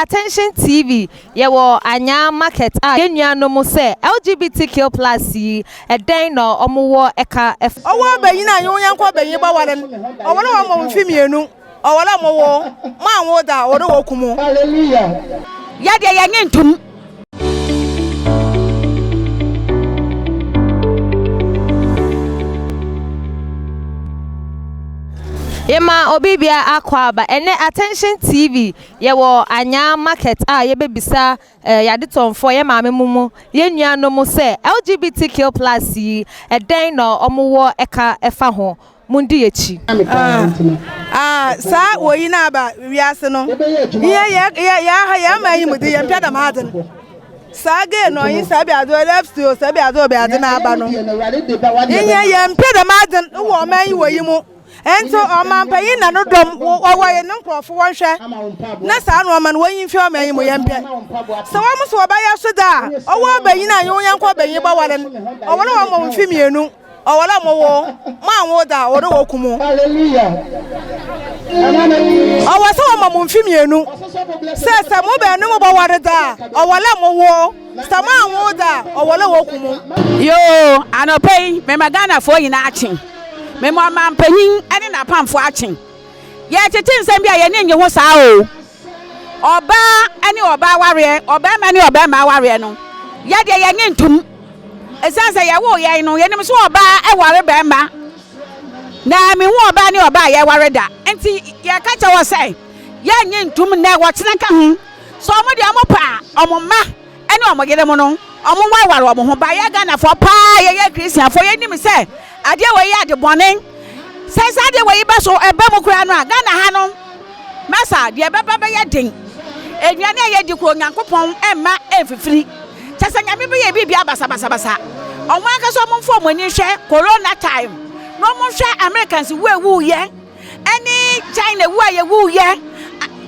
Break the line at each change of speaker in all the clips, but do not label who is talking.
Attention TV, yewo anya market yenya no mo se LGBTQ plus yi eden no omo eka f
owo beyin anyo yanko beyin ba wale owo mo mfimienu owo mo wo ma wo da owo wo kumu hallelujah
ya de yenye ntum
Yema obibia akwaba ene Attention TV yewo anya market yebebisa yadetonfo ye maame mumu ye nuano mo se LGBTQ plus yi eden no omo eka efa ho mundi echi
sa woyi na ba wiase no ya ma yi mudi ya mpia da maden sa ge no yi sa bia do left to sa bia do bia de na aba no ya mpia da maden wo ma yi woyi mu ento o man payin na no dom wo ye no nkrofo won hwe na sa no man woyin fi o man yi mo yempe so wo so ba ya so da owo bayin na yo yanko bayin ba wale o wole wo mo mfi mienu o wole mo wo ma wo da o do wo kumu hallelujah o wa so mo mfi mienu se mo be no mo ba wale da o wole mo wo sa ma wo da o wole wo kumu
yo anopei me magana fo yin achi me mo ampanyin ene na pamfo achen ye tete nsem bia ye ne nye ho saa o oba ene oba ware oba ma ne oba ma ware no ye de ye nye ntum esanse ye wo ye no ye nim so oba e ware ba ma na me ho oba ne oba ye ware da enti ye ka cha wo sai ye nye ntum na wo kyena ka ho so omo de omo pa omo ma ene omo gede mo no omo ware omo ho ba ye ga na fo pa ye Christian fo ye nim se ade we ya de bonen sense ade we ba so ebe mu kura no aga na ha no masa de beba be ye den eduane ye di ko nyankopon emma emfifiri chese nyame be ye bibia basa onwa aka so mo mfo mo ni hwe corona time no mo hwe Americans wu ye any China wu ye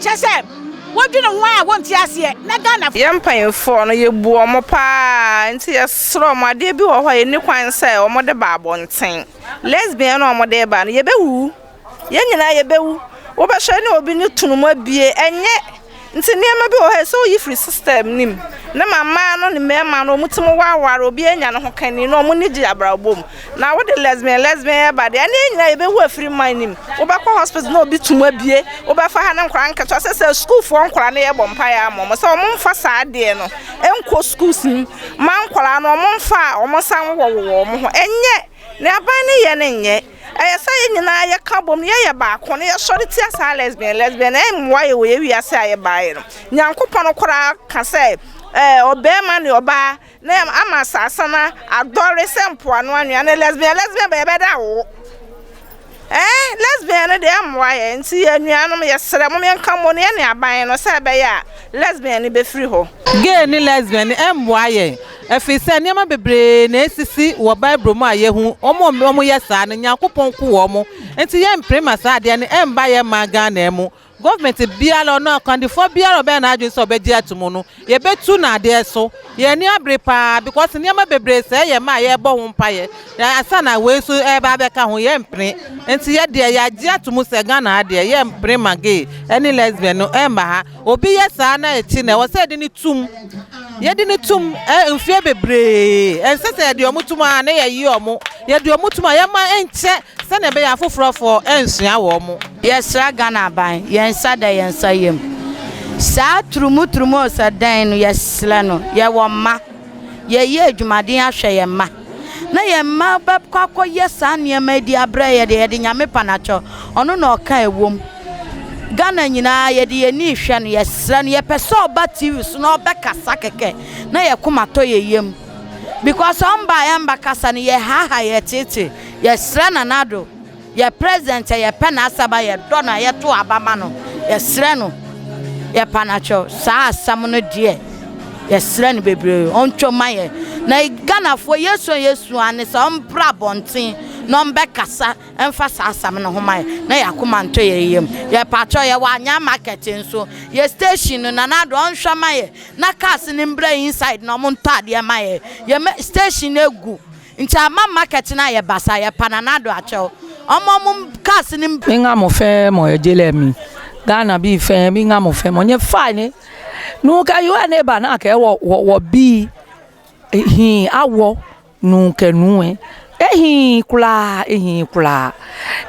chese wodwene ho a wonti ase na Ghana
yempanfo no yebu omo pa nti yesro mo ade bi wo ho ye ni kwan se omo de ba abonten lesbian no omo de ba no yebewu ye nyina yebewu wo be hwe ni obi ni tunum abie enye nti niam bi wo he so yi free system nim na mama no ni mema no mutim waware obi enya no ho kani no omo ni gi abrabom na wo de lesbian ba de ene nyina yebewu afiri man nim wo ba kwa hospital no obi tum abie wo ba fa ha na nkora nketo se school fo nkora na ye bompa ya mo so omo mfa saa de no enko schools nim man nkora no omo mfa omo san wo omo ho enye na aban ne ye ne nye ayesa nyina ye ka bom ye ye ba ko ne ye sori ti asa lesbian emwa ye wo ye wi asa ye ba ye no nyankopon kora ka se obema ne oba na ama sasa na adore sempo anu anua na lesbian be da wo lesbian de amwa ye nti anuanom ye sere mo menka mo ne ne aban no se be ya lesbian be free ho
gay ni lesbian emwa ye efise niam bebre na esisi wo bible mu ayehu omo ye saa na nyankopon ku wo mo nti ye mprema saa de ne emba ye maga na emu government biala no kandifo biala be na adwin so obedi atumo no ye betu na ade so ye ni abre pa because niam bebre se ye ma ye bo ho mpa ye asa na we so e ba be ka ho ye mpre nti ye de ya agi atumo se Ghana ade ye mprema gay any lesbian no emba ha obi ye saa na echi na wo se de ni tum ye de ni tum mfie bebre ensese de omutum na ye yi omo ye de omutum ye ma enche se na be ya fofrofo ensua wo omo
yesra Ghana ban yensa da yensa yem sa trumu sa dan no yesla no ye wo ma ye adwumaden ahwe ye ma na ye ma ba kwakọ yesa ne ma di abra ye de nyame panacho ono na oka ewom Ghana nyina ye de ni hwe no yesra no ye pese oba TV so na obekasa keke na ye komato ye yem because omba yamba kasa ne ye ha ye tete yesra na nado ye president ye pena asaba ye dona ye to abama no yesra no ye panacho sa asam no de yesra no bebre ontwo maye na Ghana fo yesu ane sa ompra bonten no mbekasa emfasa asam no homa na yakoma nto ye yem ye pacho ye wanya market nso ye station no na do onhwa maye na cars ni mbra inside no mo ntade maye ye station egu nti ama market na ye basa ye pananado acho omom cars ni
minga mo fe mo ejele mi Ghana bi fe minga mo fe mo nye fine no ka yo ne ba na ka wo bi hin awo no ka nu ehin kula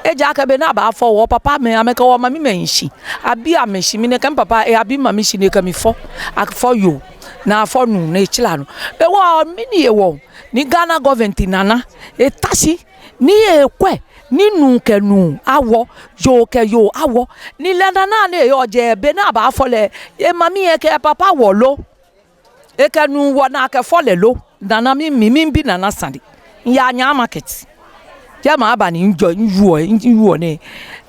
eja ka be na ba fo wo papa me ameka wo mami menshi abi ameshi mi ne kan papa abi mami shi ne ka mi fo akfo yo na afọ nu na echila no ewo mini ewo ni Ghana government nana etashi ni ekwe ni nu awo yo ke yo awo ni lenda na na yo je be na ba afọ le e mami e ke papa wo lo e ke nu wo na ke fo le lo nana mi bi nana sandi ya nya market ya ma aba ni njuo ne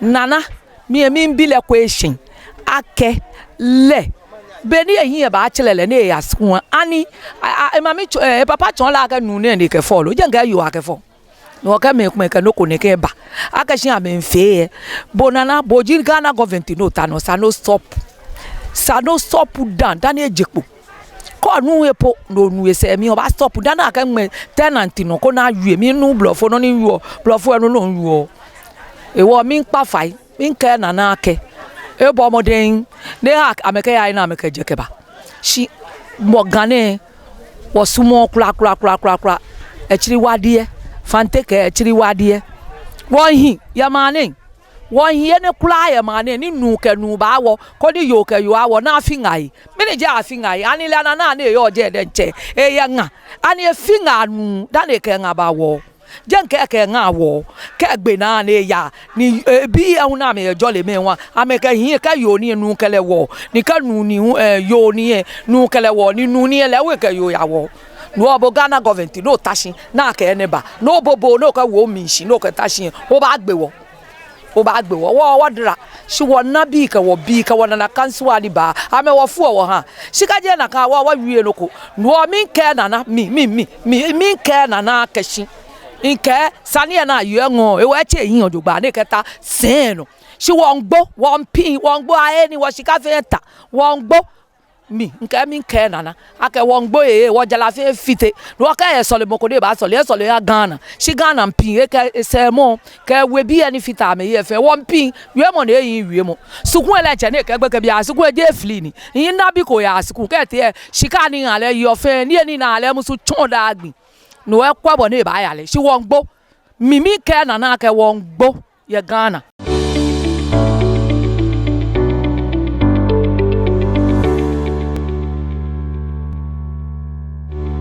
nana mi bi le question ake le beni ehin e ba chelele ne ya sku ani mami papa chon la ka nu ne ke follow je nga yo akefo no ka me kuma ka no ko ne ke ba aka shin amenfe bonana boji Ghana government no ta no sa no stop down dan ejepo ko nu epo no nu ese mi o ba stop dan aka me tenant no ko na yu mi nu blofo no ni yu blofo no no yu ewo mi npa fai mi nke na na ake ebo moden ne hak ameka ya na ameka jekeba shi mogane wosumo kura echiri wadie fanteke echiri wadie wonhi ya mane wonhi ne kula ya mane ni nuke nu ba wo ko ni yoke yo awo na afingai mini je afingai ani la na na yo je de nche e ya nga ani afinga nu da ne ke nga ba wo jenke ke nga wo ke gbe na ne ya ni bi ehun na me jole me wa ameka hin ka yo ni nu kele wo ni ka nu ni yo ni nu kele wo ni nu ni ele we ke yo ya wo no obo Ghana government no tashi na ka ene ba no bobo no ka wo mi shi no ka tashi o ba gbe wo wo dra shi wo na bi ka wo na kansu ali ba ame wo fu wo ha shi ka je na ka wo wie no ko no mi ke na na mi ke na na kashi nke sani na yengo e wa che yin odugba ne keta sen no shi won gbo won pin won gbo aye ni wo shi ka fe ta won gbo mi nke nana ake won gbo wo jala fe fite no ka e sole moko de ba sole ya Ghana shi Ghana pin e ka se mo ka we bi ani fita me ye fe won pin we mo na yin we mo sukun ele che ne ka gbe ka bia sukun e je fli ni yin na bi ko ya sukun ka te shi ka ni ale yo fe ni na ale musu chon da agbin no e kwabo ne ba ya le shi won gbo mi ke nana ke won gbo ye Ghana